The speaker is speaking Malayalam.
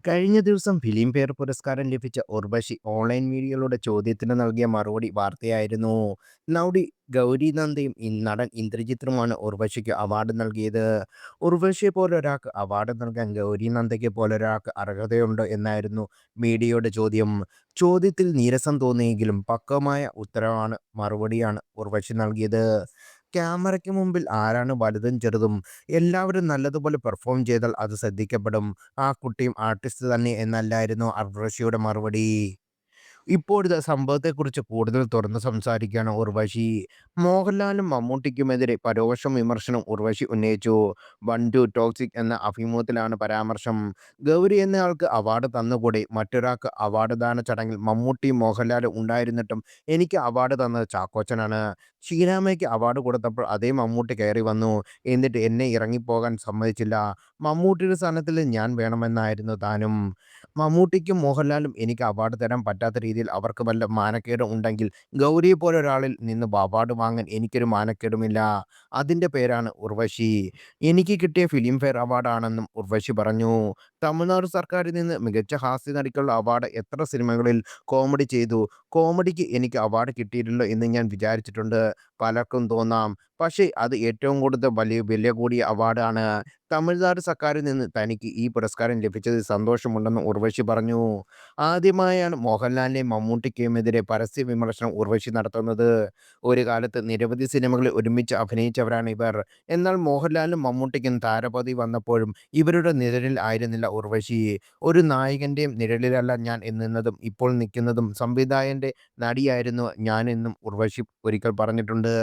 കഴിഞ്ഞ ദിവസം ഫിലിംഫെയർ പുരസ്കാരം ലഭിച്ച ഉർവശി ഓൺലൈൻ മീഡിയകളുടെ ചോദ്യത്തിന് നൽകിയ മറുപടി വാർത്തയായിരുന്നു. നടി ഗൗരി നന്ദയും നടൻ ഇന്ദ്രജിത്തുമാണ് ഉർവശിക്ക് അവാർഡ് നൽകിയത്. ഉർവശിയെ പോലൊരാൾക്ക് അവാർഡ് നൽകാൻ ഗൗരി നന്ദയ്ക്ക് പോലൊരാൾക്ക് അർഹതയുണ്ടോ എന്നായിരുന്നു മീഡിയയുടെ ചോദ്യം. ചോദ്യത്തിൽ നീരസം തോന്നിയെങ്കിലും പക്വമായ ഉത്തരവാണ് മറുപടിയാണ് ഉർവശി നൽകിയത്. ക്യാമറയ്ക്ക് മുമ്പിൽ ആരാണ് വലുതും ചെറുതും? എല്ലാവരും നല്ലതുപോലെ പെർഫോം ചെയ്താൽ അത് ശ്രദ്ധിക്കപ്പെടും. ആ കുട്ടിയും ആർട്ടിസ്റ്റ് തന്നെ എന്നല്ലായിരുന്നു ഉർവശിയുടെ മറുപടി. ഇപ്പോഴത്തെ സംഭവത്തെക്കുറിച്ച് കൂടുതൽ തുറന്ന് സംസാരിക്കുകയാണ് ഉർവശി. മോഹൻലാലിനും മമ്മൂട്ടിക്കുമെതിരെ പരോക്ഷ വിമർശനം ഉർവശി ഉന്നയിച്ചു. "വൺ ടു ടോക്സിക്" എന്ന അഭിമുഖത്തിലാണ് പരാമർശം. ഗൗരി എന്നയാൾക്ക് അവാർഡ് തന്നുകൂടെ? മറ്റൊരാൾക്ക് അവാർഡ് ദാന ചടങ്ങിൽ മമ്മൂട്ടിയും മോഹൻലാലും ഉണ്ടായിരുന്നിട്ടും എനിക്ക് അവാർഡ് തന്നത് ചാക്കോച്ചനാണ്. ഷീലാമ്മയ്ക്ക് അവാർഡ് കൊടുത്തപ്പോൾ അതേ മമ്മൂട്ടി കയറി വന്നു. എന്നിട്ട് എന്നെ ഇറങ്ങിപ്പോകാൻ സമ്മതിച്ചില്ല. മമ്മൂട്ടിയുടെ സ്ഥാനത്തിൽ ഞാൻ വേണമെന്നായിരുന്നു താനും. മമ്മൂട്ടിക്കും മോഹൻലാലും എനിക്ക് അവാർഡ് തരാൻ പറ്റാത്ത രീതിയിൽ അവർക്ക് വല്ല മാനക്കേടും ഉണ്ടെങ്കിൽ ഗൗരിയെ പോലെ ഒരാളിൽ നിന്ന് അവാർഡ് വാങ്ങാൻ എനിക്കൊരു മാനക്കേടുമില്ല. അതിൻ്റെ പേരാണ് ഉർവശി. എനിക്ക് കിട്ടിയ ഫിലിംഫെയർ അവാർഡാണെന്നും ഉർവശി പറഞ്ഞു. തമിഴ്നാട് സർക്കാരിൽ നിന്ന് മികച്ച ഹാസ്യ നടിക്കുള്ള അവാർഡ് എത്ര സിനിമകളിൽ കോമഡി ചെയ്തു. കോമഡിക്ക് എനിക്ക് അവാർഡ് കിട്ടിയില്ലല്ലോ എന്ന് ഞാൻ വിചാരിച്ചിട്ടുണ്ട്. പലർക്കും തോന്നാം. പക്ഷേ അത് ഏറ്റവും കൂടുതൽ വലിയ വില കൂടിയ അവാർഡാണ്. തമിഴ്നാട് സർക്കാരിൽ നിന്ന് തനിക്ക് ഈ പുരസ്കാരം ലഭിച്ചതിൽ സന്തോഷമുണ്ടെന്ന് ഉർവശി പറഞ്ഞു. ആദ്യമായാണ് മോഹൻലാലിനെയും മമ്മൂട്ടിക്കുമെതിരെ പരസ്യ വിമർശനം ഉർവശി നടത്തുന്നത്. ഒരു കാലത്ത് നിരവധി സിനിമകളിൽ ഒരുമിച്ച് അഭിനയിച്ചവരാണ് ഇവർ. എന്നാൽ മോഹൻലാലിനും മമ്മൂട്ടിക്കും താരപദവി വന്നപ്പോഴും ഇവരുടെ നിഴലിൽ ആയിരുന്നില്ല ഉർവശി. "ഒരു നായകന്റെയും നിഴലിലല്ല ഞാൻ നിന്നതും ഇപ്പോൾ നിൽക്കുന്നതും സംവിധായകന്റെ നടിയായിരുന്നു ഞാനെന്നും ഉർവശി ഒരിക്കൽ പറഞ്ഞിട്ടുണ്ട്.